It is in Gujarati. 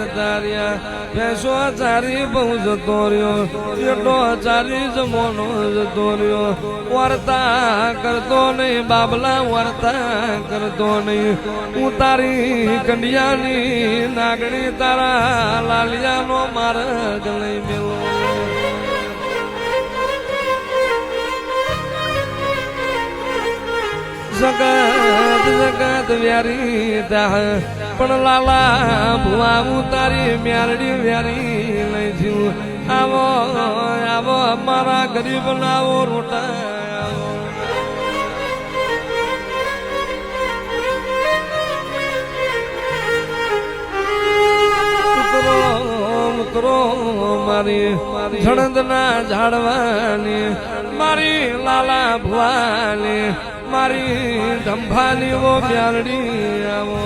જતા રહ્યા ભેંસો ચારી બહુ જતો રહ્યો એટલો ચારી જમોનો જતો રહ્યો વર્તા કરતો નહીં બાબલા વર્તા કરતો નહીં હું તારી કંડિયાની નાગણી તારા લાલિયાનો માર્ગ લઈ મેલો જગત જગત વ્યારી દાહ પણ લાલા ભુવા હું તારી મ્યારડી વ્યારી લઈ છું આવો આવો મારા ગરીબ લાવો રોટા ઉતરો મારી જણંદના ઝાડવાની મારી લાલા ભુવાની મારી ધંભાની વો મ્યારડી આવો